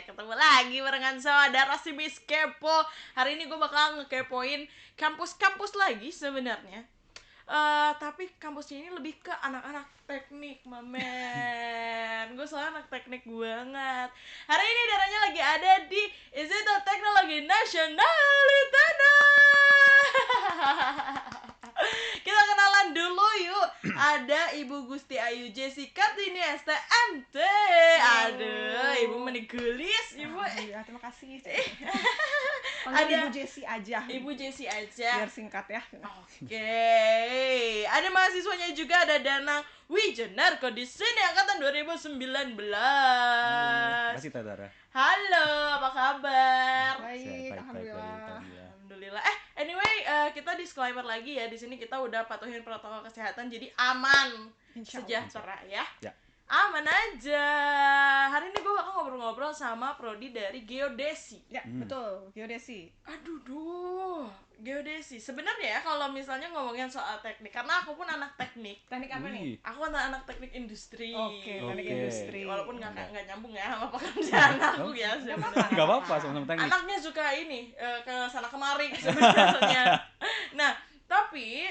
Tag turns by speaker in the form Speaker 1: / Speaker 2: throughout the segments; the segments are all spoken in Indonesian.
Speaker 1: ketemu lagi barengan saudara si Miss Kepo. Hari ini gue bakal ngekepoin kampus-kampus lagi sebenarnya. Tapi kampusnya ini lebih ke anak-anak teknik, mamen. Gue soalnya anak teknik banget. Hari ini darahnya lagi ada di Institut Teknologi Nasional Litana. Kita kenalan dulu yuk. Ada Ibu Gusti Ayu Jessica Tini STMT. Aduh, Ibu menigulis, Ibu.
Speaker 2: Ya, terima kasih.
Speaker 1: Ada
Speaker 2: Ibu Jessi aja.
Speaker 1: Ibu Jessi aja.
Speaker 2: Biar singkat ya.
Speaker 1: Oke. Ada mahasiswanya juga, ada Danang Wijanarko di sini angkatan 2019.
Speaker 3: Terima kasih Tadara.
Speaker 1: Halo, apa kabar?
Speaker 2: Baik, alhamdulillah.
Speaker 1: Alhamdulillah. Anyway, kita disclaimer lagi ya. Di sini kita udah patuhin protokol kesehatan, jadi aman, sejahtera ya.
Speaker 3: Ya.
Speaker 1: Aman aja. Hari ini gue bakal ngobrol-ngobrol sama prodi dari geodesi.
Speaker 2: Ya, betul. Geodesi.
Speaker 1: Aduh, geodesi. Sebenarnya ya kalau misalnya ngomongin soal teknik, karena aku pun anak teknik.
Speaker 2: Teknik apa nih?
Speaker 1: Aku anak teknik industri.
Speaker 2: Oke, teknik industri.
Speaker 1: Walaupun nggak nyambung ya sama pekerjaan aku ya sebenarnya.
Speaker 3: Gak apa-apa sama-sama teknik.
Speaker 1: Anaknya suka ini ke sana kemari sebenarnya. Nah, tapi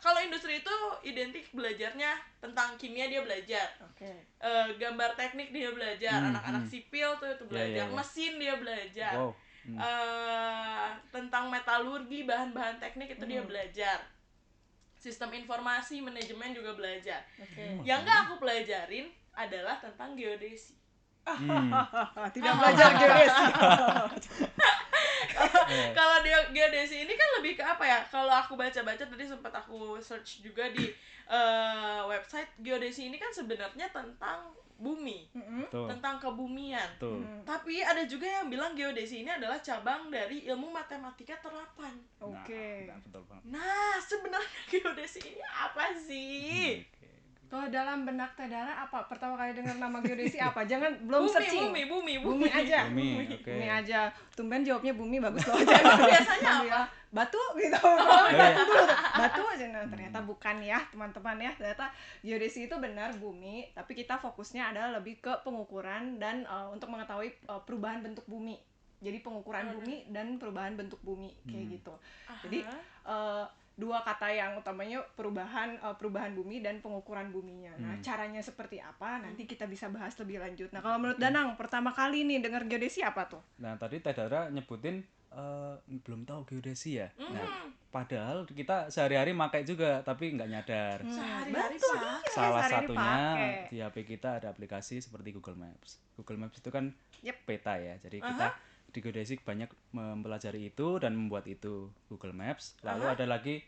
Speaker 1: kalau industri itu identik belajarnya tentang kimia dia belajar.
Speaker 2: Oke.
Speaker 1: Gambar teknik dia belajar, anak-anak sipil tuh itu belajar, mesin dia belajar.
Speaker 3: Wow.
Speaker 1: Tentang metalurgi, bahan-bahan teknik itu dia belajar. Sistem informasi, manajemen juga belajar. Yang nggak aku pelajarin adalah tentang geodesi.
Speaker 2: Tidak belajar geodesi.
Speaker 1: Kalau geodesi ini kan lebih ke apa ya? Kalau aku baca-baca tadi sempat aku search juga di website, geodesi ini kan sebenarnya tentang bumi, tentang kebumian. Tapi ada juga yang bilang geodesi ini adalah cabang dari ilmu matematika terapan.
Speaker 2: Oke.
Speaker 1: Nah, sebenarnya geodesi ini apa sih?
Speaker 2: Kalau dalam benak Tadara apa? Pertama kali dengar nama geodesi apa? Jangan belum searching.
Speaker 1: Bumi
Speaker 2: aja.
Speaker 3: Bumi
Speaker 2: aja. Tumben jawabnya bumi, bagus loh. Jangan
Speaker 1: biasanya apa?
Speaker 2: Batu gitu. Batu dulu. Batu aja. Nah, ternyata bukan ya, teman-teman ya. Ternyata geodesi itu benar bumi, tapi kita fokusnya adalah lebih ke pengukuran dan untuk mengetahui perubahan bentuk bumi. Jadi pengukuran bumi dan perubahan bentuk bumi kayak gitu. Jadi dua kata yang utamanya perubahan bumi dan pengukuran buminya. Nah, caranya seperti apa? Nanti kita bisa bahas lebih lanjut. Nah, kalau menurut Danang, pertama kali nih dengar geodesi apa tuh?
Speaker 3: Nah, tadi Tadara nyebutin belum tahu geodesi ya. Nah, padahal kita sehari-hari pakai juga, tapi nggak nyadar.
Speaker 1: Sehari-hari
Speaker 3: Salah
Speaker 2: sehari-hari
Speaker 3: satunya
Speaker 2: pakai.
Speaker 3: di HP kita ada aplikasi seperti Google Maps. Google Maps itu kan peta ya. Jadi kita di geodesi banyak mempelajari itu dan membuat itu Google Maps. Lalu ada lagi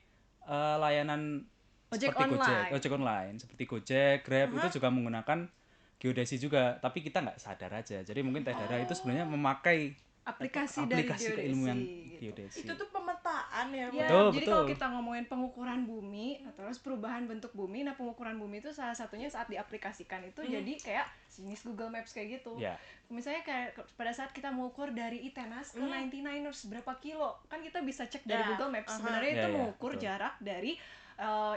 Speaker 3: layanan
Speaker 2: Ojek
Speaker 3: seperti
Speaker 2: online.
Speaker 3: ojek online seperti Gojek, Grab itu juga menggunakan geodesi juga, tapi kita nggak sadar aja. Jadi mungkin Tadara itu sebenarnya memakai
Speaker 2: aplikasi dari geodesi,
Speaker 3: keilmuan
Speaker 2: gitu.
Speaker 3: geodesi.
Speaker 1: Itu tuh pemetaan ya,
Speaker 2: Ya,
Speaker 3: Betul,
Speaker 2: jadi
Speaker 3: betul.
Speaker 2: kalau kita ngomongin pengukuran bumi, terus perubahan bentuk bumi, nah pengukuran bumi itu salah satunya saat diaplikasikan itu jadi kayak jenis Google Maps kayak gitu.
Speaker 3: Ya.
Speaker 2: Misalnya kayak pada saat kita mengukur dari Itenas ke 99ers berapa kilo, kan kita bisa cek dari Google Maps. Sebenarnya itu mengukur jarak dari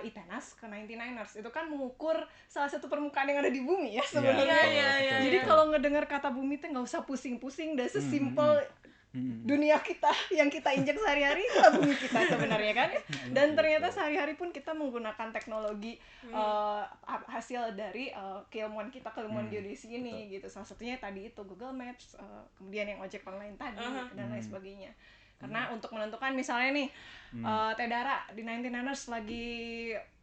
Speaker 2: Itenas ke 99ers. Itu kan mengukur salah satu permukaan yang ada di bumi ya sebenarnya.
Speaker 1: Iya.
Speaker 2: Jadi kalau ngedengar kata bumi itu nggak usah pusing-pusing, dan sesimpel dunia kita yang kita injak sehari-hari itu bumi kita sebenarnya kan. Dan ternyata sehari-hari pun kita menggunakan teknologi hasil dari keilmuan geodesi ini gitu. Salah satunya tadi itu Google Maps, kemudian yang ojek online tadi dan lain sebagainya. Karena untuk menentukan misalnya nih Tadara di 99ers lagi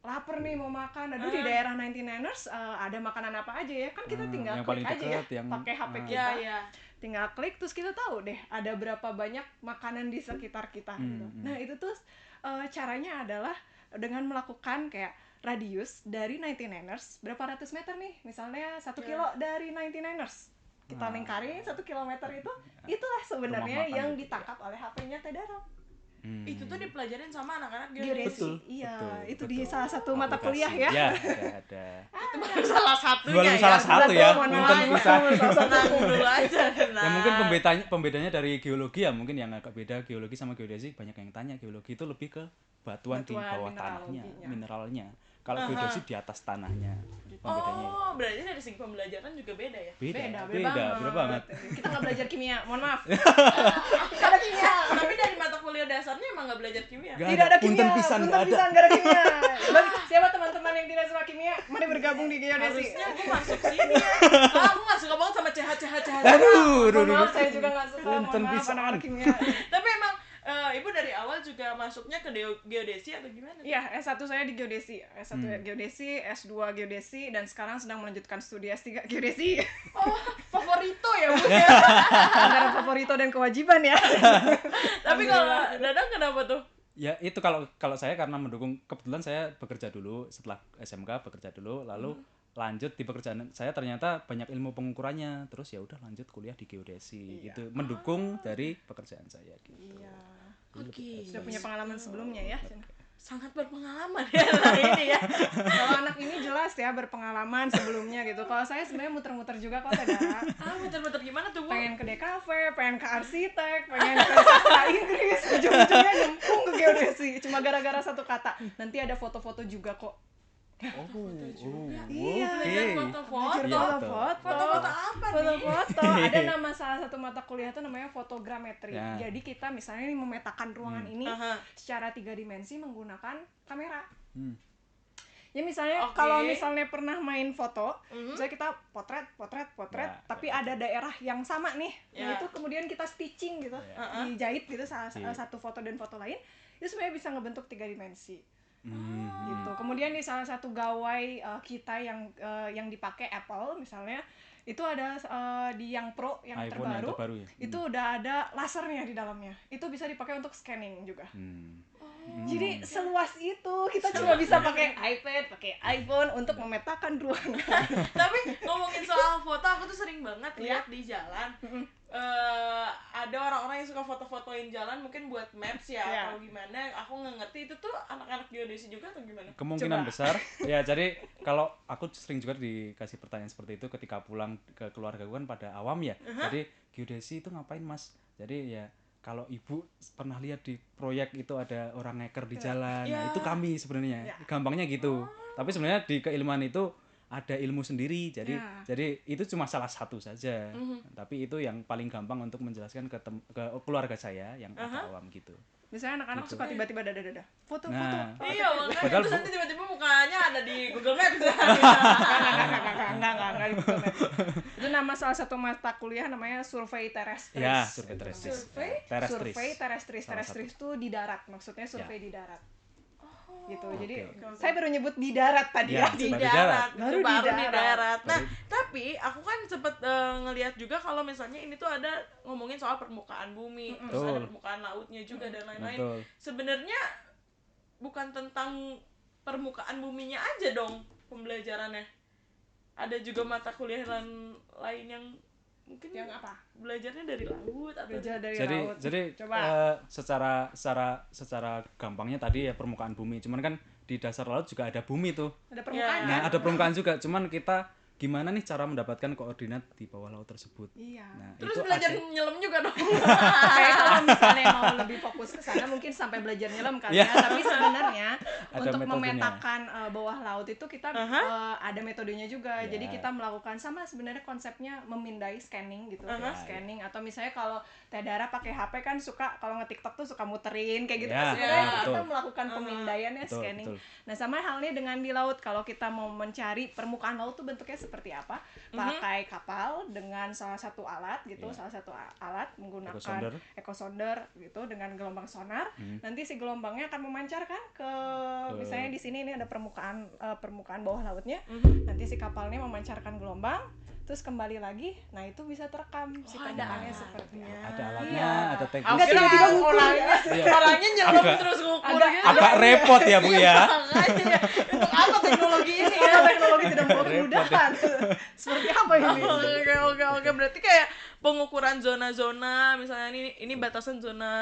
Speaker 2: lapar nih mau makan, aduh di daerah 99ers ada makanan apa aja ya, kan kita tinggal
Speaker 3: yang
Speaker 2: klik
Speaker 3: paling
Speaker 2: aja ya
Speaker 3: dekat,
Speaker 2: pakai HP kita.
Speaker 1: Iya.
Speaker 2: Tinggal klik terus kita tahu deh ada berapa banyak makanan di sekitar kita gitu. Nah itu tuh caranya adalah dengan melakukan kayak radius dari 99ers berapa ratus meter nih, misalnya 1 kilo dari 99ers kita lingkarin 1 kilometer itulah sebenarnya yang ditangkap oleh HP-nya Tadara.
Speaker 1: Itu tuh dipelajarin sama anak-anak
Speaker 2: Geodesi.
Speaker 3: Betul,
Speaker 2: Iya,
Speaker 3: betul,
Speaker 2: itu
Speaker 3: betul.
Speaker 2: di salah satu mata kuliah ya.
Speaker 3: Ya, ada.
Speaker 1: Itu baru salah satunya
Speaker 3: Baru
Speaker 1: ya.
Speaker 3: salah satu ya.
Speaker 2: Mohon
Speaker 3: Mungkin
Speaker 2: maaf,
Speaker 3: bisa.
Speaker 1: Tenang dulu aja.
Speaker 3: Ya mungkin pembedanya dari geologi ya, mungkin yang agak beda geologi sama geodesi. Banyak yang tanya geologi itu lebih ke batuan di bawah tanahnya, mineralnya. Kalau geodesi di atas tanahnya. Pembedanya itu.
Speaker 1: Oh, berarti dari segi pembelajaran juga beda ya?
Speaker 3: Beda banget.
Speaker 2: Kita nggak belajar kimia, mohon maaf. Nggak ada kimia.
Speaker 1: Tapi dari mata kuliah dasarnya emang nggak belajar kimia?
Speaker 3: Nggak
Speaker 2: Tidak ada kimia,
Speaker 3: punten pisan nggak ada.
Speaker 2: nggak ada kimia. Bagi siapa teman-teman yang tidak suka kimia, mari bergabung di geodesi.
Speaker 1: Harusnya aku masuk sini ya. Aku nggak suka banget sama CH.
Speaker 2: Mohon maaf, saya juga nggak suka, mohon
Speaker 3: Punten
Speaker 2: maaf
Speaker 3: pisan.
Speaker 2: anak-anak kimia.
Speaker 1: Tapi emang ibu dari awal juga masuknya ke geodesi atau gimana?
Speaker 2: Iya, S1 saya di geodesi. S1 geodesi, S2 geodesi, dan sekarang sedang melanjutkan studi S3 geodesi.
Speaker 1: Oh, favorito ya bu ya.
Speaker 2: Antara favorito dan kewajiban ya.
Speaker 1: Tapi kalau Dadang kenapa tuh?
Speaker 3: Ya itu kalau saya karena mendukung, kebetulan saya bekerja dulu setelah SMK, bekerja dulu lalu lanjut di pekerjaan saya ternyata banyak ilmu pengukurannya, terus ya udah lanjut kuliah di geodesi gitu, mendukung dari pekerjaan saya gitu.
Speaker 2: Iya.
Speaker 1: Oke.
Speaker 2: Sudah punya pengalaman sebelumnya ya.
Speaker 1: Sangat berpengalaman ya lah ini ya.
Speaker 2: Kalau anak ini jelas ya berpengalaman sebelumnya gitu. Kalau saya sebenarnya muter-muter juga kok Tedara.
Speaker 1: Muter-muter gimana tuh bu?
Speaker 2: Pengen ke DKV, pengen ke arsitek, pengen ke sastra Inggris, ujung-ujungnya nyemplung ke geodesi. Cuma gara-gara satu kata. Nanti ada foto-foto juga kok. Iya.
Speaker 1: Belajar foto-foto. Foto-foto apa nih?
Speaker 2: Foto-foto. Ada nama salah satu mata kuliah itu namanya fotogrametri.
Speaker 3: Ya.
Speaker 2: Jadi kita misalnya nih memetakan ruangan ini
Speaker 1: Aha.
Speaker 2: secara 3 dimensi menggunakan kamera.
Speaker 3: Hmm.
Speaker 2: Ya misalnya
Speaker 1: Oke.
Speaker 2: kalau misalnya pernah main foto, misalnya kita potret,
Speaker 3: Ya,
Speaker 2: tapi ada daerah yang sama nih. Nah,
Speaker 1: Ya.
Speaker 2: itu kemudian kita stitching gitu, dijahit gitu salah satu foto dan foto lain, itu sebenarnya bisa ngebentuk 3 dimensi. Gitu. Kemudian di salah satu gawai kita yang dipakai Apple misalnya, itu ada di yang Pro yang
Speaker 3: iPhone yang terbaru ya?
Speaker 2: itu udah ada lasernya di dalamnya. Itu bisa dipakai untuk scanning juga. Jadi seluas itu kita cuma bisa pakai iPad, pakai iPhone untuk memetakan ruangan.
Speaker 1: Tapi ngomongin soal foto, aku tuh sering banget lihat di jalan. Ada orang-orang yang suka foto-fotoin jalan mungkin buat maps ya atau gimana. Aku nggak ngerti itu tuh anak-anak geodesi juga atau gimana?
Speaker 3: Kemungkinan besar ya. Jadi kalau aku sering juga dikasih pertanyaan seperti itu ketika pulang ke keluarga kan pada awam ya. Jadi geodesi itu ngapain mas? Jadi ya kalau ibu pernah lihat di proyek itu ada orang ngeker di jalan, nah itu kami sebenarnya. Gampangnya gitu. Tapi sebenarnya di keilmuan itu ada ilmu sendiri. Jadi itu cuma salah satu saja. Tapi itu yang paling gampang untuk menjelaskan ke keluarga saya yang agak awam gitu.
Speaker 2: Misalnya anak-anak suka tiba-tiba dada foto.
Speaker 1: Iya, makanya itu nanti tiba-tiba mukanya ada di Google Maps.
Speaker 2: Enggak di Google Maps. Itu nama salah satu mata kuliah namanya survei terestris.
Speaker 3: Ya, survei terestris.
Speaker 2: Survei terestris itu di darat, maksudnya survei di darat. Gitu. Jadi saya baru nyebut di darat tadi ya.
Speaker 1: Di darat.
Speaker 2: Baru
Speaker 1: di
Speaker 2: di
Speaker 1: darat. Nah, tapi aku kan sempet ngelihat juga kalau misalnya ini tuh ada ngomongin soal permukaan bumi, terus ada permukaan lautnya juga dan lain-lain. Sebenarnya bukan tentang permukaan buminya aja dong pembelajarannya. Ada juga mata kuliah lain yang mungkin
Speaker 2: yang apa?
Speaker 1: Belajarnya dari laut atau
Speaker 2: laut.
Speaker 3: Jadi secara gampangnya tadi ya permukaan bumi. Cuman kan di dasar laut juga ada bumi tuh.
Speaker 2: Ada permukaan.
Speaker 3: Nah, ada permukaan juga. Cuman kita gimana nih cara mendapatkan koordinat di bawah laut tersebut?
Speaker 2: Iya.
Speaker 3: Nah,
Speaker 1: terus
Speaker 3: itu
Speaker 1: belajar nyelam juga dong.
Speaker 2: Kayak kalau misalnya mau lebih fokus ke sana mungkin sampai belajar nyelam kali ya. Tapi sebenarnya untuk memetakan bawah laut itu kita ada metodenya juga. Jadi kita melakukan sama sebenarnya konsepnya memindai scanning gitu. Scanning atau misalnya kalau Tedara pakai HP kan suka kalau nge-TikTok tuh suka muterin kayak gitu. Sebenarnya kita melakukan pemindaiannya scanning. Nah, sama halnya dengan di laut, kalau kita mau mencari permukaan laut tuh bentuknya seperti apa, pakai kapal dengan salah satu alat gitu, salah satu alat menggunakan echosonder gitu dengan gelombang sonar. Nanti si gelombangnya akan memancarkan ke misalnya di sini ini ada permukaan bawah lautnya. Nanti si kapalnya memancarkan gelombang, terus kembali lagi, nah itu bisa terekam si permukaannya seperti
Speaker 3: ada alatnya, ada teknik.
Speaker 2: Enggak tiba-tiba
Speaker 1: orangnya nyelam terus ngukur gitu.
Speaker 3: Agak repot ya Bu ya.
Speaker 1: Makanya untuk apa teknologi ini ya?
Speaker 2: Teknologi tidak membawa kemudahan. Seperti apa ini?
Speaker 1: Oke, berarti kayak pengukuran zona-zona, misalnya ini batasan zona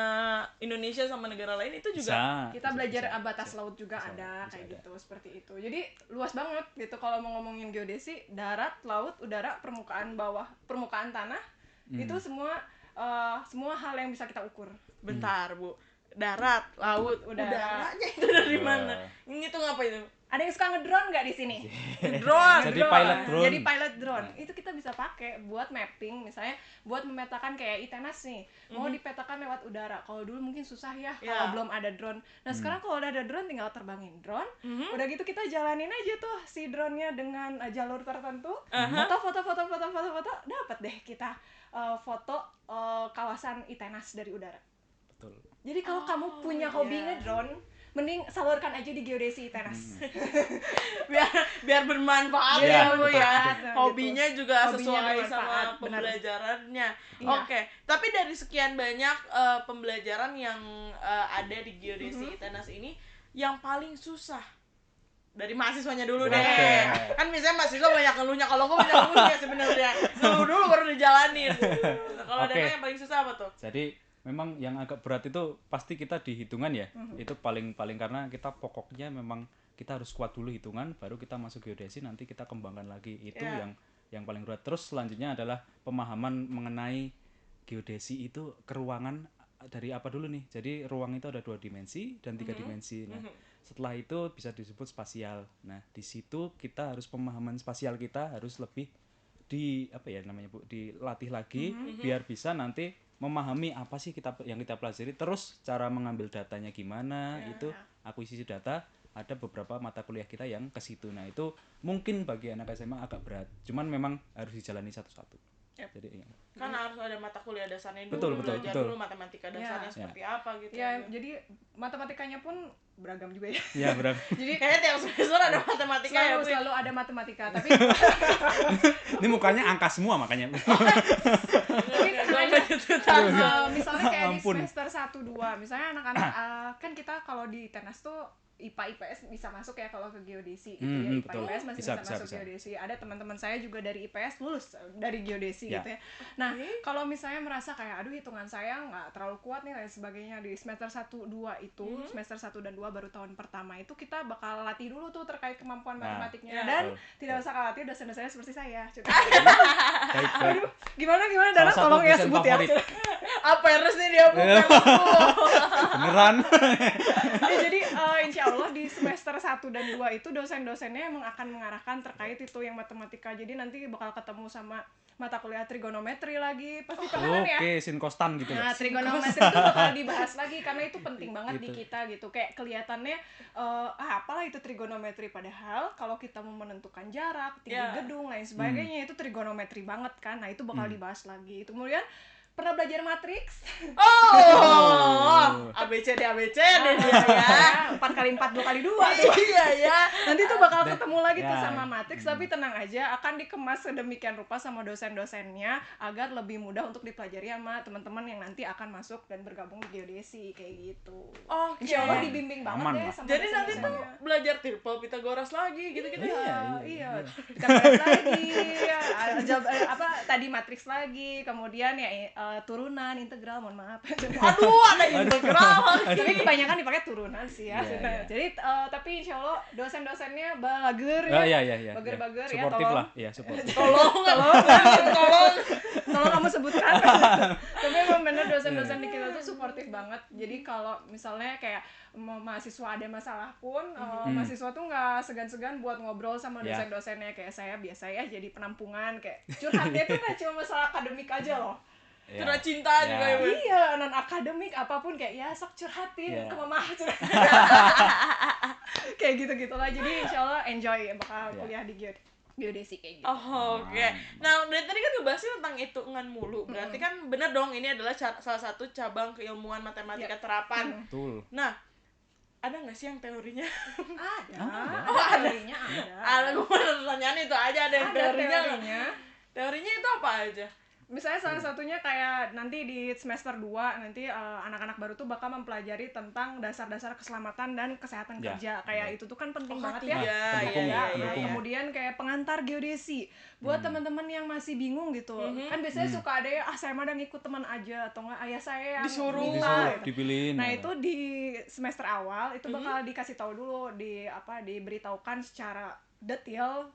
Speaker 1: Indonesia sama negara lain itu juga
Speaker 2: kita belajar batas laut juga ada kayak gitu, seperti itu. Jadi luas banget gitu kalau mau ngomongin geodesi, darat, laut, udara, permukaan bawah, permukaan tanah, itu semua hal yang bisa kita ukur.
Speaker 1: Bentar Bu, darat, laut,
Speaker 2: udara.
Speaker 1: udaranya itu dari mana? Ini tuh ngapa itu?
Speaker 2: Ada yang suka ngedrone nggak di sini?
Speaker 1: Drone.
Speaker 3: Jadi pilot drone.
Speaker 2: Jadi pilot drone. Itu kita bisa pakai buat mapping, misalnya buat memetakan kayak Itenas nih. Mau dipetakan lewat udara. Kalau dulu mungkin susah ya kalau belum ada drone. Nah, sekarang kalau udah ada drone tinggal terbangin drone. Udah gitu kita jalanin aja tuh si drone-nya dengan jalur tertentu. Foto, dapat deh kita foto kawasan Itenas dari udara.
Speaker 3: Betul.
Speaker 2: Jadi kalau kamu punya hobi ngedrone, mending salurkan aja di geodesi Itenas.
Speaker 1: biar bermanfaat
Speaker 3: Ya,
Speaker 1: ya Bu
Speaker 3: betul,
Speaker 1: ya.
Speaker 2: betul.
Speaker 1: Hobinya juga
Speaker 2: Hobinya
Speaker 1: sesuai
Speaker 2: bermanfaat,
Speaker 1: sama
Speaker 2: benar.
Speaker 1: pembelajarannya.
Speaker 2: Iya.
Speaker 1: Oke, tapi dari sekian banyak pembelajaran yang ada di geodesi Itenas ini, yang paling susah dari mahasiswanya dulu deh.
Speaker 3: Oke.
Speaker 1: Kan misalnya mahasiswa banyak ngeluhnya, kalau gue banyak ngeluhnya sebenarnya. Ngeluh dulu baru dijalanin. Kalau
Speaker 3: Oke.
Speaker 1: Dana yang paling susah apa tuh?
Speaker 3: Jadi memang yang agak berat itu pasti kita di hitungan ya. Itu paling karena kita pokoknya memang kita harus kuat dulu hitungan, baru kita masuk geodesi, nanti kita kembangkan lagi. Itu yang paling berat. Terus selanjutnya adalah pemahaman mengenai geodesi itu keruangan dari apa dulu nih. Jadi ruang itu ada 2 dimensi dan 3 dimensi. Nah, setelah itu bisa disebut spasial. Nah, di situ kita harus pemahaman spasial kita harus lebih dilatih lagi biar bisa nanti memahami apa sih yang kita pelajari, terus cara mengambil datanya gimana. Itu akuisisi data, ada beberapa mata kuliah kita yang ke situ. Nah, itu mungkin bagi anak SMA agak berat, cuman memang harus dijalani satu-satu. Jadi
Speaker 1: Kan harus ada mata kuliah dasarnya dulu,
Speaker 3: Betul.
Speaker 1: belajar dulu matematika dasarnya seperti apa gitu.
Speaker 2: Ya, jadi matematikanya pun beragam juga ya.
Speaker 3: ya berat.
Speaker 2: Jadi
Speaker 1: Kayaknya tiap semester ada matematika ya, Bu.
Speaker 2: selalu ada matematika, tapi
Speaker 3: Ini mukanya angka semua makanya.
Speaker 2: misalnya kayak di
Speaker 3: Ampun.
Speaker 2: semester 1 2, misalnya anak-anak kan kita kalau di Tenas tuh IPA IPS bisa masuk ya kalau ke geodesi gitu ya. IPA
Speaker 3: betul.
Speaker 2: IPS masih
Speaker 3: Bisa,
Speaker 2: masuk
Speaker 3: bisa.
Speaker 2: geodesi. Ada teman-teman saya juga dari IPS lulus dari geodesi
Speaker 3: Ya.
Speaker 2: gitu ya. Nah, kalau misalnya merasa kayak aduh hitungan saya nggak terlalu kuat nih dan sebagainya, di semester 1 2 itu, semester 1 dan 2 baru tahun pertama itu kita bakal latih dulu tuh terkait kemampuan matematiknya. Dan tidak usah khawatir, dosen-dosennya seperti saya.
Speaker 3: Baik.
Speaker 2: Aduh, gimana Dana,
Speaker 3: Salah satu
Speaker 2: tolong ya
Speaker 3: dosen
Speaker 2: sebut ya.
Speaker 3: favorit.
Speaker 1: Apa harus nih dia Bu?
Speaker 3: Beneran.
Speaker 2: Ya, jadi insya Allah di semester 1 dan 2 itu dosen-dosennya emang akan mengarahkan terkait itu yang matematika. Jadi nanti bakal ketemu sama mata kuliah trigonometri lagi, pasti pernah kan ya?
Speaker 3: Oke, sin kostan gitu
Speaker 2: Nah,
Speaker 3: loh.
Speaker 2: trigonometri itu bakal dibahas lagi karena itu penting banget di
Speaker 3: Gitu.
Speaker 2: kita gitu. Kayak kelihatannya apalah itu trigonometri, padahal kalau kita mau menentukan jarak, tinggi gedung, lain sebagainya itu trigonometri banget kan. Nah, itu bakal dibahas lagi. Itu kemudian pernah belajar matriks?
Speaker 1: Oh, ABCD dia ya.
Speaker 2: 4x4 2x2 tuh.
Speaker 1: Iya ya.
Speaker 2: Nanti tuh bakal ketemu lagi tuh
Speaker 3: ya.
Speaker 2: sama matriks, tapi tenang aja, akan dikemas sedemikian rupa sama dosen-dosennya agar lebih mudah untuk dipelajari sama teman-teman yang nanti akan masuk dan bergabung di geodesi kayak gitu.
Speaker 1: Oke.
Speaker 2: Insya Allah dibimbing banget
Speaker 3: Aman
Speaker 2: deh
Speaker 3: lah.
Speaker 2: sama
Speaker 1: Jadi nanti tuh
Speaker 2: dosen-dosennya.
Speaker 1: belajar triple Pythagoras lagi gitu-gitu.
Speaker 2: Iya. Kita bahas lagi tadi matriks lagi, kemudian ya turunan, integral, mohon maaf.
Speaker 1: Aduh, ada integral
Speaker 2: Tapi
Speaker 1: lagi.
Speaker 2: kebanyakan dipakai turunan sih ya.
Speaker 3: Iya.
Speaker 2: Jadi tapi insya Allah dosen-dosennya bager
Speaker 3: Oh,
Speaker 2: ya.
Speaker 3: iya.
Speaker 2: Bager-bager ya,
Speaker 3: Suportif
Speaker 2: tolong.
Speaker 3: lah. Iya, suportif.
Speaker 1: Tolong.
Speaker 2: Tolong kamu sebutkan. Tapi emang bener dosen-dosen di kita tuh suportif banget. Jadi kalau misalnya kayak mahasiswa ada masalah pun, mahasiswa tuh nggak segan-segan buat ngobrol sama dosen-dosennya. Kayak saya biasa ya jadi penampungan, kayak curhatnya tuh nggak cuma masalah akademik aja loh.
Speaker 3: Ya.
Speaker 1: Curhat cinta juga ya, Bu.
Speaker 2: Iya, non akademik apapun kayak ya sok curhatin ke mama kayak gitu-gitu lah. Jadi insya Allah enjoy bakal kuliah di geodesi kayak gitu.
Speaker 1: Oh, oke. Nah, dari tadi kan ngebahasnya tentang hitungan mulu. Berarti kan bener dong, ini adalah salah satu cabang keilmuan matematika terapan.
Speaker 3: Betul.
Speaker 1: Nah, ada nggak sih yang teorinya?
Speaker 2: Teorinya ada.
Speaker 1: Gue pertanyaan itu aja, ada yang
Speaker 2: Ada
Speaker 1: teorinya.
Speaker 2: teorinya.
Speaker 1: Teorinya itu apa aja?
Speaker 2: Misalnya salah satunya kayak nanti di semester 2 nanti anak-anak baru tuh bakal mempelajari tentang dasar-dasar keselamatan dan kesehatan kerja. Kayak itu tuh kan penting banget ya.
Speaker 3: Pendukung.
Speaker 2: Kemudian kayak pengantar geodesi buat teman-teman yang masih bingung gitu. Kan biasanya suka ada ya, saya mah udah ngikut teman aja atau enggak ayah saya yang
Speaker 1: Disuruh
Speaker 2: minta, gitu.
Speaker 3: Dipilihin.
Speaker 2: Nah, itu di semester awal itu bakal dikasih tahu dulu diberitahukan secara detail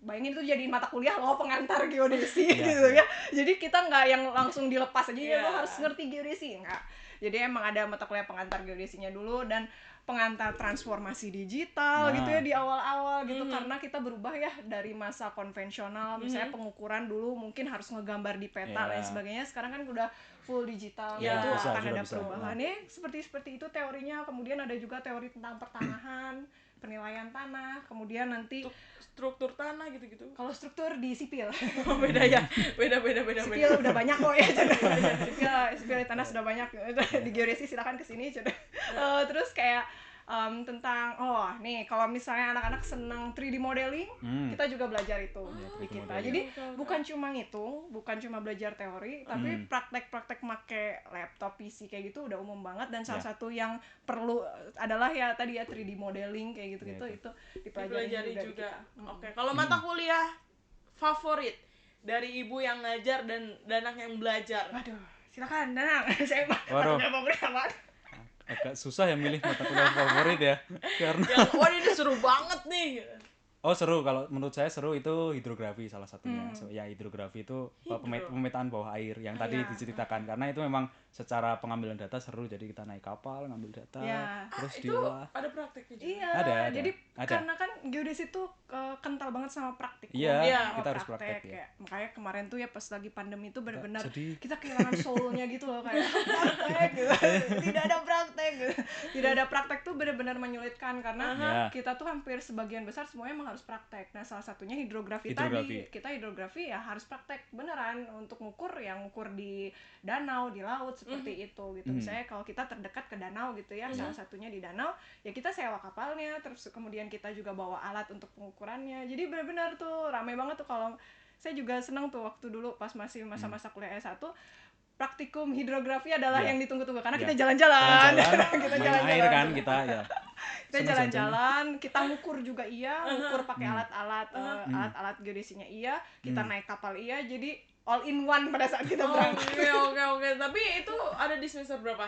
Speaker 2: bayangin itu jadi mata kuliah lo pengantar geodesi
Speaker 3: Iya,
Speaker 2: gitu
Speaker 3: iya.
Speaker 2: ya. Jadi kita nggak yang langsung dilepas aja ya
Speaker 1: Iya.
Speaker 2: lo harus ngerti geodesi, enggak. Jadi emang ada mata kuliah pengantar geodesinya dulu dan pengantar transformasi digital
Speaker 3: Nah.
Speaker 2: gitu ya di awal-awal gitu, karena kita berubah ya dari masa konvensional misalnya pengukuran dulu mungkin harus ngegambar di peta lain
Speaker 3: Iya.
Speaker 2: sebagainya, sekarang kan udah full digital
Speaker 1: Iya,
Speaker 2: itu
Speaker 1: bisa,
Speaker 2: akan
Speaker 3: sudah
Speaker 2: ada
Speaker 3: bisa.
Speaker 2: perubahan ya seperti itu teorinya. Kemudian ada juga teori tentang pertanahan, penilaian tanah, kemudian nanti
Speaker 1: Struktur tanah gitu-gitu.
Speaker 2: kalau struktur di sipil
Speaker 1: Oh, beda ya. Beda.
Speaker 2: sipil udah banyak kok ya sipil di tanah sudah banyak. Di geodesi silakan kesini terus kayak tentang nih kalau misalnya anak-anak senang 3D modeling, kita juga belajar itu di
Speaker 3: 3D
Speaker 2: kita.
Speaker 3: modeling.
Speaker 2: Jadi bukan cuma ngitung, bukan cuma belajar teori, tapi praktek-praktek make laptop PC kayak gitu udah umum banget. Dan salah satu yang perlu adalah ya tadi ya 3D modeling kayak gitu-gitu itu dipelajari
Speaker 1: Dipelajari
Speaker 2: juga.
Speaker 1: juga. Oke, kalau mata kuliah favorit dari ibu yang ngajar dan anak yang belajar.
Speaker 2: Aduh, silakan Danang. Saya mata
Speaker 3: Waduh.
Speaker 2: kuliah favorit apa?
Speaker 3: Agak susah ya milih mata kuliah favorit ya. Karena
Speaker 1: Ini seru banget nih.
Speaker 3: seru, kalau menurut saya seru itu hidrografi salah satunya. Ya hidrografi itu pemetaan bawah air yang tadi diceritakan, karena itu memang secara pengambilan data seru, jadi kita naik kapal ngambil data terus
Speaker 1: Itu
Speaker 3: diolah.
Speaker 1: ada prakteknya juga.
Speaker 2: Iya,
Speaker 3: Ada.
Speaker 2: jadi karena kan geodesi itu kental banget sama praktik.
Speaker 3: Iya, kita harus praktek ya.
Speaker 2: Kayak, makanya kemarin tuh ya pas lagi pandemi itu benar-benar
Speaker 3: sedih.
Speaker 2: kita kehilangan soul-nya gitu loh, kayak praktek gitu. Tidak ada praktek gitu. Tidak ada praktek tuh benar-benar menyulitkan karena kita tuh hampir sebagian besar semuanya emang harus praktek. Nah, salah satunya hidrografi. Tadi. Kita hidrografi ya harus praktek beneran untuk ngukur di danau, di laut seperti itu gitu. Misalnya kalau kita terdekat ke danau gitu ya, salah satunya di danau, ya kita sewa kapalnya, terus kemudian kita juga bawa alat untuk pengukurannya. Jadi benar-benar tuh rame banget tuh. Kalau saya juga senang tuh waktu dulu pas masih masa-masa kuliah S1, praktikum hidrografi adalah yang ditunggu-tunggu karena kita jalan-jalan.
Speaker 3: Kita jalan-jalan air kan kita ya.
Speaker 2: Kita jalan-jalan, kita ngukur juga ngukur pakai alat-alat geodesinya kita naik kapal jadi all in one pada saat kita berangkat.
Speaker 1: Oke. Tapi itu ada di semester berapa?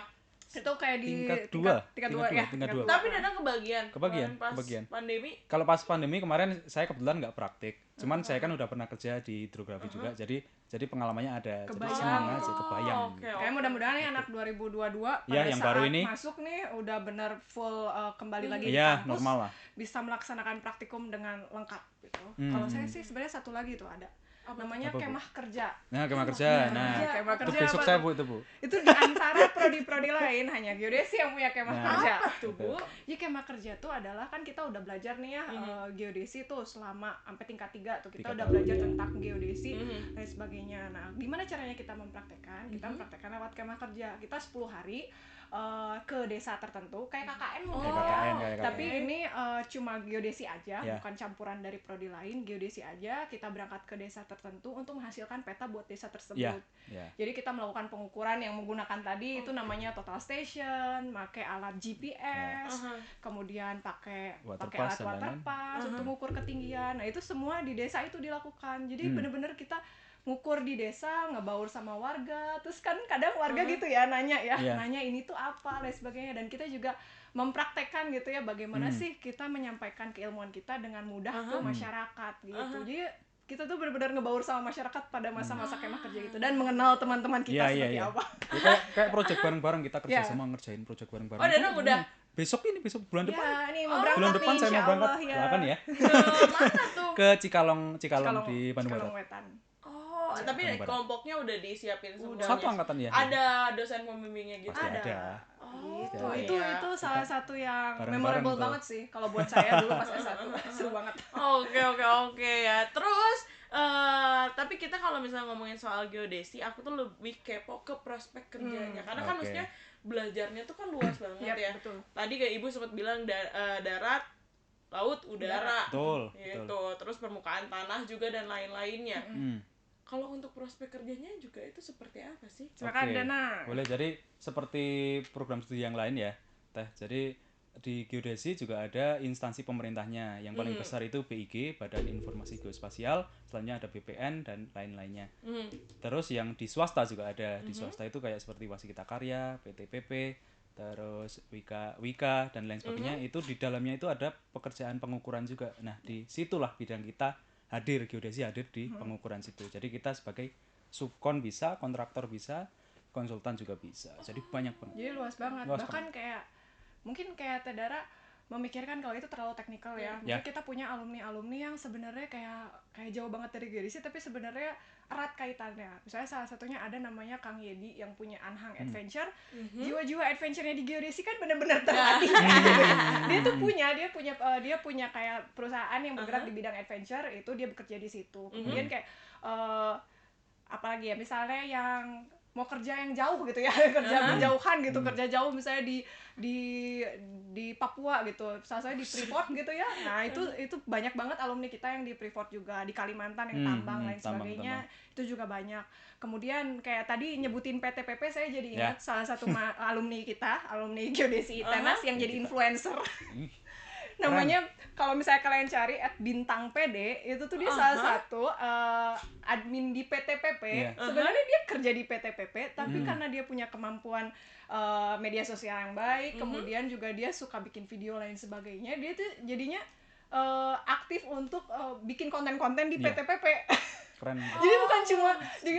Speaker 2: Itu kayak di
Speaker 3: tingkat 2 ya.
Speaker 1: Tapi Danang kebagian pas
Speaker 3: kebagian.
Speaker 1: pandemi.
Speaker 3: Kalau pas pandemi kemarin saya kebetulan nggak praktik, cuman saya kan udah pernah kerja di hidrografi juga, jadi pengalamannya ada, jadi senang aja, kebayang.
Speaker 2: Kayak mudah-mudahan nih anak 2022 pada
Speaker 3: yang
Speaker 2: saat
Speaker 3: baru ini
Speaker 2: masuk nih udah benar full kembali lagi di
Speaker 3: Iya,
Speaker 2: kampus,
Speaker 3: normal lah.
Speaker 2: bisa melaksanakan praktikum dengan lengkap gitu. Kalau saya sih sebenarnya satu lagi tuh ada namanya kemah kerja.
Speaker 3: Nah, kemah kerja.
Speaker 2: Kemah kerja
Speaker 3: besok saya Bu itu Bu.
Speaker 2: Itu di antara prodi-prodi lain hanya geodesi yang punya kemah kerja.
Speaker 1: Apa tuh, Bu?
Speaker 2: Jadi kemah kerja tuh adalah kan kita udah belajar nih ya geodesi tuh selama sampai tingkat 3 tuh kita udah belajar tentang geodesi dan sebagainya. Nah, gimana caranya kita mempraktekkan? Kita mempraktekkan lewat kemah kerja. Kita 10 hari ke desa tertentu kayak KKN mungkin tapi ini cuma geodesi aja, bukan campuran dari prodi lain, geodesi aja. Kita berangkat ke desa tertentu untuk menghasilkan peta buat desa tersebut. Jadi kita melakukan pengukuran yang menggunakan tadi itu namanya total station, pakai alat GPS, kemudian pakai alat waterpass untuk mengukur ketinggian. Nah, itu semua di desa itu dilakukan. Jadi benar-benar kita ngukur di desa, ngebaur sama warga, terus kan kadang warga gitu ya nanya nanya ini tuh apa dan sebagainya, dan kita juga mempraktekkan gitu ya bagaimana sih kita menyampaikan keilmuan kita dengan mudah ke masyarakat gitu. Jadi kita tuh benar-benar ngebaur sama masyarakat pada masa-masa kemah kerja gitu dan mengenal teman-teman kita seperti apa.
Speaker 3: Ya, kayak project bareng-bareng, kita kerja sama ngerjain project bareng-bareng.
Speaker 1: Danang udah
Speaker 3: besok bulan depan.
Speaker 2: Ya, ini mau berangkat
Speaker 3: bulan depan
Speaker 2: nih,
Speaker 3: saya mau berangkat. Silakan ya.
Speaker 1: mana tuh?
Speaker 3: Ke Cikalong di Bandung Barat.
Speaker 1: Tapi kelompoknya udah disiapin semuanya.
Speaker 3: Satu angkatan ya.
Speaker 1: Ada dosen pembimbingnya gitu.
Speaker 3: Ada.
Speaker 2: Gitu. Itu salah satu yang memorable banget sih kalau buat saya dulu pas S1. Seru banget.
Speaker 1: Oke ya. Terus tapi kita kalau misalnya ngomongin soal geodesi, aku tuh lebih kepo ke prospek kerjanya. Karena kan maksudnya belajarnya tuh kan luas banget ya.
Speaker 2: Betul.
Speaker 1: Tadi kayak Ibu sempat bilang darat, laut, udara.
Speaker 3: Betul.
Speaker 1: Terus permukaan tanah juga dan lain-lainnya. Kalau untuk prospek kerjanya juga itu seperti apa sih?
Speaker 2: Silakan Dana.
Speaker 3: Boleh, jadi seperti program studi yang lain ya, Teh. Jadi di geodesi juga ada instansi pemerintahnya. Yang paling besar itu BIG, Badan Informasi Geospasial, selanjutnya ada BPN dan lain-lainnya. Terus yang di swasta juga ada. Di swasta itu kayak seperti Waskita Karya, PTPP, terus Wika dan lain sebagainya. Itu di dalamnya itu ada pekerjaan pengukuran juga. Nah, di situlah bidang kita geodesi hadir di pengukuran situ. Jadi kita sebagai subkon bisa, kontraktor bisa, konsultan juga bisa. Jadi banyak banget.
Speaker 2: Jadi luas banget.
Speaker 3: Luas
Speaker 2: Bahkan kayak mungkin kayak Tedara memikirkan kalau itu terlalu teknikal ya. Mungkin kita punya alumni-alumni yang sebenarnya kayak jauh banget dari geodesi tapi sebenarnya erat kaitannya. Misalnya salah satunya ada namanya Kang Yedi yang punya Anhang Adventure. Jiwa-jiwa adventure-nya di geodesi kan benar-benar terlatih. Dia punya kayak perusahaan yang bergerak di bidang adventure, itu dia bekerja di situ. Kemudian kayak apalagi ya, misalnya yang mau kerja yang jauh gitu ya, kerja berjauhan gitu, kerja jauh misalnya di Papua gitu, misalnya di Freeport gitu ya. Nah, itu banyak banget alumni kita yang di Freeport juga, di Kalimantan yang tambang lain sebagainya, itu juga banyak. Kemudian kayak tadi nyebutin PTPP, saya jadi ingat salah satu alumni kita, alumni geodesi ITENAS yang jadi influencer. Namanya kalau misalnya kalian cari @bintang_pd, itu tuh dia salah satu admin di PTPP. Sebenarnya dia kerja di PTPP, tapi karena dia punya kemampuan media sosial yang baik, kemudian juga dia suka bikin video lain sebagainya, dia tuh jadinya aktif untuk bikin konten-konten di PTPP.
Speaker 3: Keren.
Speaker 2: Jadi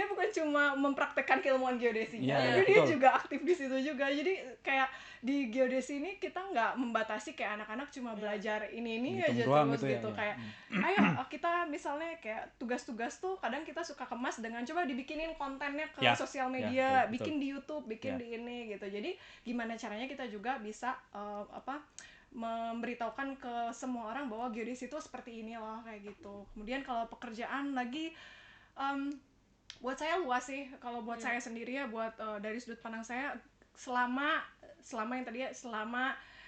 Speaker 2: bukan cuma mempraktekkan keilmuan geodesinya, jadi dia juga aktif di situ juga. Jadi kayak di geodesi ini kita nggak membatasi kayak anak-anak cuma belajar ini aja terus gitu ya. Kayak ayo kita misalnya kayak tugas-tugas tuh kadang kita suka kemas dengan coba dibikinin kontennya ke sosial media, bikin di YouTube, bikin di ini gitu. Jadi gimana caranya kita juga bisa memberitahukan ke semua orang bahwa geodesi itu seperti ini loh, kayak gitu. Kemudian kalau pekerjaan lagi buat saya luas sih. Kalau buat saya sendiri ya, buat dari sudut pandang saya, selama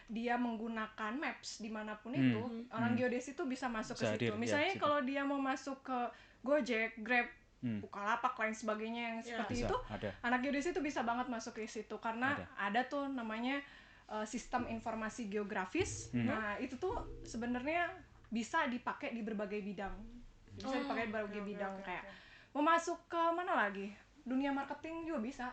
Speaker 2: dia menggunakan maps dimanapun itu, orang geodesi itu bisa masuk ke situ. Misalnya kalau dia mau masuk ke Gojek, Grab, Bukalapak lain sebagainya yang seperti itu, anak geodesi itu bisa banget masuk ke situ karena ada tuh namanya sistem informasi geografis. Nah, itu tuh sebenarnya bisa dipakai di berbagai bidang. Kayak mau masuk ke mana lagi? Dunia marketing juga bisa.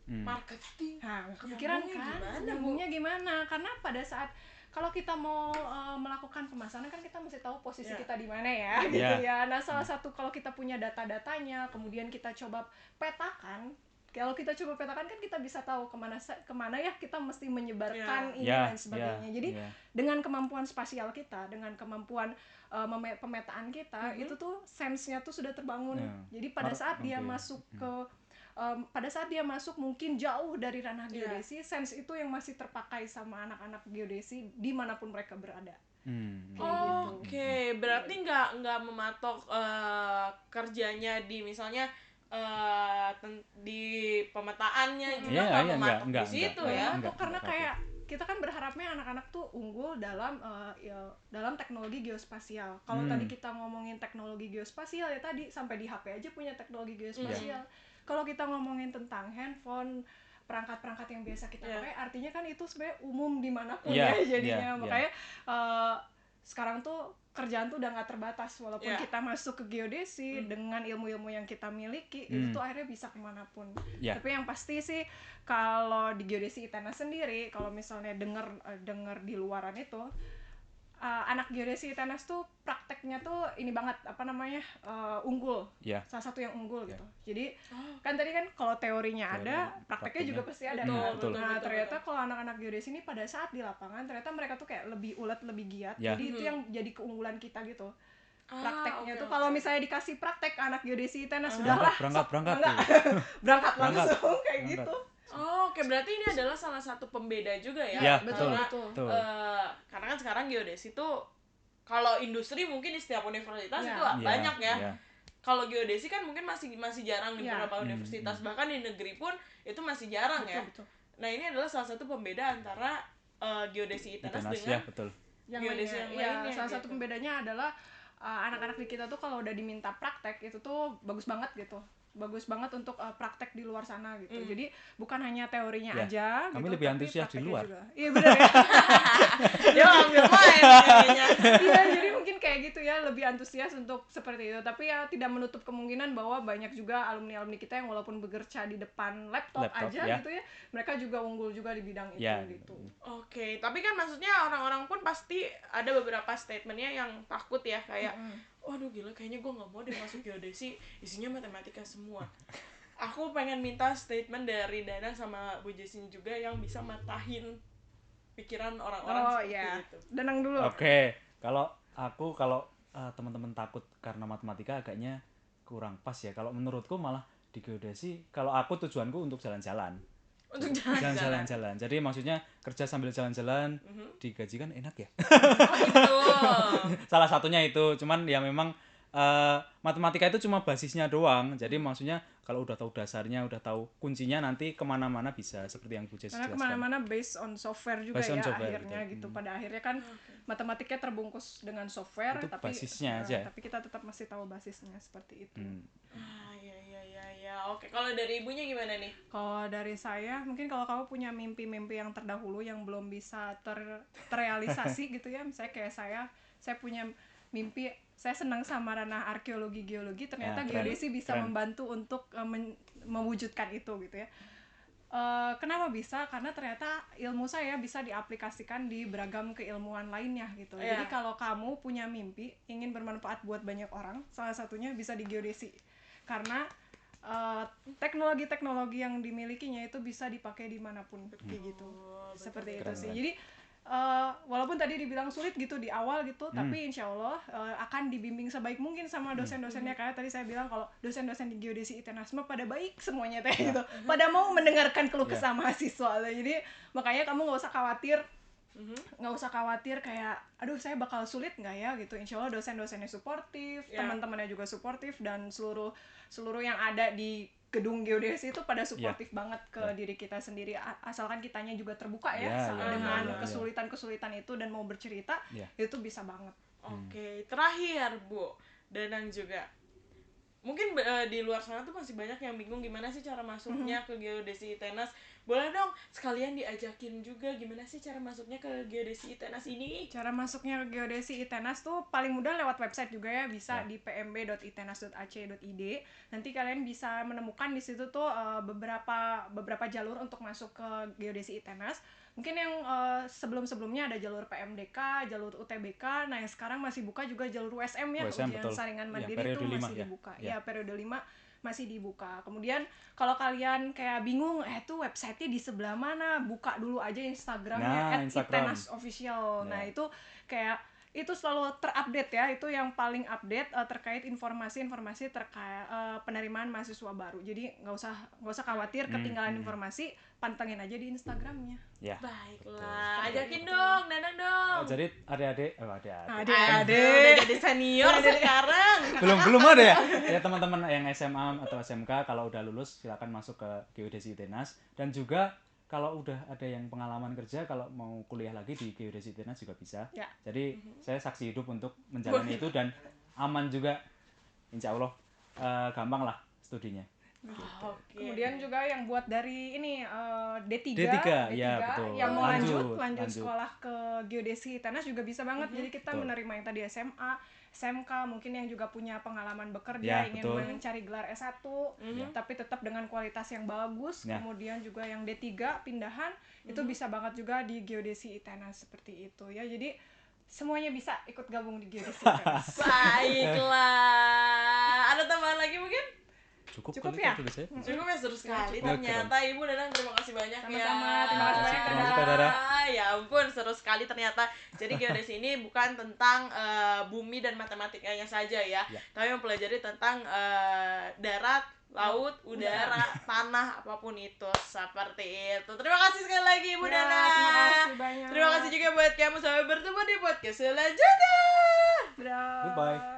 Speaker 1: Marketing.
Speaker 2: Nah, kepikiran kan nyambungnya gimana? Karena pada saat kalau kita mau melakukan pemasaran kan kita mesti tahu posisi kita di mana ya, gitu ya. Nah, salah satu kalau kita punya data-datanya, kemudian kita coba petakan. Kalau kita coba petakan kan kita bisa tahu kemana ya kita mesti menyebarkan ini dan sebagainya. Jadi dengan kemampuan spasial kita, dengan kemampuan pemetaan kita, itu tuh sense-nya tuh sudah terbangun. Jadi pada saat dia masuk mungkin jauh dari ranah geodesi, sense itu yang masih terpakai sama anak-anak geodesi dimanapun mereka berada.
Speaker 1: Oke, berarti nggak mematok kerjanya di misalnya di pemetaannya juga nggak mematok di situ ya.
Speaker 2: Karena kayak kita kan berharapnya anak-anak tuh unggul dalam teknologi geospasial. Kalau tadi kita ngomongin teknologi geospasial ya tadi sampai di HP aja punya teknologi geospasial. Kalau kita ngomongin tentang handphone, perangkat-perangkat yang biasa kita pakai, artinya kan itu sebenarnya umum dimanapun jadinya. Makanya sekarang tuh kerjaan tuh udah nggak terbatas, walaupun kita masuk ke geodesi dengan ilmu-ilmu yang kita miliki, itu tuh akhirnya bisa kemanapun. Tapi yang pasti sih kalau di geodesi ITENAS sendiri, kalau misalnya denger di luaran itu, anak geodesi ITENAS tuh prakteknya tuh ini banget unggul, salah satu yang unggul gitu. Jadi kan tadi kan kalau teorinya ada, prakteknya juga pasti ada kan. Nah, ternyata kalau anak-anak geodesi ini pada saat di lapangan ternyata mereka tuh kayak lebih ulet, lebih giat. Jadi itu yang jadi keunggulan kita gitu. Prakteknya tuh kalau misalnya dikasih praktek anak geodesi ITENAS sudahlah berangkat langsung kayak gitu.
Speaker 1: Oke, berarti ini adalah salah satu pembeda juga ya.
Speaker 2: Betul.
Speaker 1: Karena kan sekarang geodesi tuh kalau industri mungkin di setiap universitas itu banyak ya. Kalau geodesi kan mungkin masih jarang di beberapa universitas, bahkan di negeri pun itu masih jarang ya. Nah, ini adalah salah satu pembeda antara geodesi ITENAS dengan geodesi yang lainnya.
Speaker 2: Salah satu pembedanya adalah anak-anak di kita tuh kalau udah diminta praktek itu tuh bagus banget untuk praktek di luar sana gitu. Jadi bukan hanya teorinya aja
Speaker 3: kami
Speaker 2: gitu,
Speaker 3: lebih antusias di luar
Speaker 2: juga. Iya benar ya.
Speaker 1: Dia ambil main kayaknya.
Speaker 2: Iya, jadi mungkin kayak gitu ya, lebih antusias untuk seperti itu. Tapi ya tidak menutup kemungkinan bahwa banyak juga alumni-alumni kita yang walaupun bekerja di depan laptop aja gitu ya, mereka juga unggul juga di bidang itu gitu.
Speaker 1: Oke, tapi kan maksudnya orang-orang pun pasti ada beberapa statementnya yang takut ya, kayak waduh gila kayaknya gue nggak mau deh masuk geodesi, isinya matematika semua. Aku pengen minta statement dari Danang sama Bu Jessin juga yang bisa matahin pikiran orang-orang seperti itu.
Speaker 2: Danang dulu.
Speaker 3: Oke, kalau teman-teman takut karena matematika agaknya kurang pas ya. Kalau menurutku malah di geodesi, kalau aku tujuanku untuk jalan-jalan.
Speaker 1: Untuk
Speaker 3: jalan-jalan. Jadi maksudnya kerja sambil jalan-jalan, digaji kan enak ya.
Speaker 1: Oh gitu.
Speaker 3: Salah satunya itu, cuman ya memang matematika itu cuma basisnya doang. Jadi maksudnya kalau udah tahu dasarnya, udah tahu kuncinya, nanti kemana-mana bisa seperti yang Bu Jess
Speaker 2: Karena
Speaker 3: jelaskan.
Speaker 2: kemana-mana based on software juga
Speaker 3: Based on
Speaker 2: ya
Speaker 3: software,
Speaker 2: akhirnya
Speaker 3: betul.
Speaker 2: gitu. Pada akhirnya kan matematikanya terbungkus dengan software,
Speaker 3: Itu
Speaker 2: tapi
Speaker 3: basisnya aja.
Speaker 2: tapi kita tetap masih tahu basisnya seperti itu.
Speaker 1: Ya. Oke, kalau dari ibunya gimana nih?
Speaker 2: Kalau dari saya, mungkin kalau kamu punya mimpi-mimpi yang terdahulu yang belum bisa terrealisasi gitu ya, misalnya kayak saya punya mimpi, saya senang sama ranah arkeologi geologi, ternyata
Speaker 3: Ya,
Speaker 2: geodesi bisa
Speaker 3: keren.
Speaker 2: membantu untuk mewujudkan itu gitu ya. Kenapa bisa? Karena ternyata ilmu saya bisa diaplikasikan di beragam keilmuan lainnya gitu.
Speaker 1: Yeah.
Speaker 2: Jadi kalau kamu punya mimpi ingin bermanfaat buat banyak orang, salah satunya bisa di geodesi. Karena teknologi-teknologi yang dimilikinya itu bisa dipakai dimanapun kayak gitu. Seperti itu sih. Jadi walaupun tadi dibilang sulit gitu di awal gitu, tapi insya Allah akan dibimbing sebaik mungkin sama dosen-dosennya. Kayak tadi saya bilang kalau dosen-dosen di geodesi ITENAS pada baik semuanya teh gitu, pada mau mendengarkan keluh kesah mahasiswa. Jadi makanya kamu nggak usah khawatir kayak aduh saya bakal sulit nggak ya gitu. Insya Allah dosen-dosennya suportif, teman-temannya juga suportif, dan seluruh yang ada di gedung geodesi itu pada suportif banget ke diri kita sendiri, asalkan kitanya juga terbuka dengan kesulitan-kesulitan itu dan mau bercerita, itu bisa banget.
Speaker 1: Oke, terakhir Bu Danang juga, mungkin di luar sana tuh masih banyak yang bingung gimana sih cara masuknya ke geodesi ITENAS. Boleh dong sekalian diajakin juga gimana sih cara masuknya ke geodesi ITENAS ini?
Speaker 2: Cara masuknya ke geodesi ITENAS tuh paling mudah lewat website juga ya, bisa di pmb.itenas.ac.id. Nanti kalian bisa menemukan di situ tuh beberapa jalur untuk masuk ke geodesi ITENAS. Mungkin yang sebelum-sebelumnya ada jalur PMDK, jalur UTBK. Nah, yang sekarang masih buka juga jalur USM ya,
Speaker 3: USM,
Speaker 2: ujian
Speaker 3: betul.
Speaker 2: saringan mandiri
Speaker 3: periode
Speaker 2: itu
Speaker 3: 5
Speaker 2: masih dibuka. Ya, periode 5 masih dibuka. Kemudian kalau kalian kayak bingung, tuh website-nya di sebelah mana? Buka dulu aja Instagramnya @itenas_official. Nah, itu kayak itu selalu terupdate ya, itu yang paling update terkait informasi-informasi terkait penerimaan mahasiswa baru. Jadi nggak usah khawatir ketinggalan informasi, pantengin aja di Instagramnya.
Speaker 3: Ya.
Speaker 1: Baiklah, ajakin dong, Danang dong.
Speaker 3: Jadi adik-adik
Speaker 1: Udah jadi senior sekarang.
Speaker 3: belum ada ya. Ya teman-teman yang SMA atau SMK kalau udah lulus silakan masuk ke geodesi ITENAS, dan juga kalau udah ada yang pengalaman kerja, kalau mau kuliah lagi di geodesi ITENAS juga bisa. Jadi saya saksi hidup untuk menjalani itu, dan aman juga, insya Allah gampang lah studinya.
Speaker 2: Kemudian juga yang buat dari ini D3
Speaker 3: ya, betul.
Speaker 2: yang mau lanjut sekolah ke geodesi ITENAS juga bisa banget. Jadi kita menerima yang tadi SMA, SMK, mungkin yang juga punya pengalaman bekerja, ingin mencari gelar S1 tapi tetap dengan kualitas yang bagus. Kemudian juga yang D3 pindahan itu bisa banget juga di geodesi ITENAS seperti itu ya. Jadi semuanya bisa ikut gabung di geodesi ITENAS.
Speaker 1: Baiklah, ada tambahan lagi mungkin?
Speaker 2: Cukup ya?
Speaker 1: Cukup ya, seru sekali ternyata. Ibu Danang terima kasih banyak.
Speaker 2: Sama-sama, terima kasih banyak
Speaker 3: Saudara.
Speaker 1: Ya ampun, seru sekali ternyata. Jadi geodesi ini bukan tentang bumi dan matematikanya saja ya, tapi mempelajari tentang darat, laut, udara, tanah, apapun itu, seperti itu. Terima kasih sekali lagi Ibu Danang.
Speaker 2: Terima kasih banyak.
Speaker 1: Terima kasih juga buat kamu, sampai bertemu di podcast selanjutnya.
Speaker 3: Goodbye.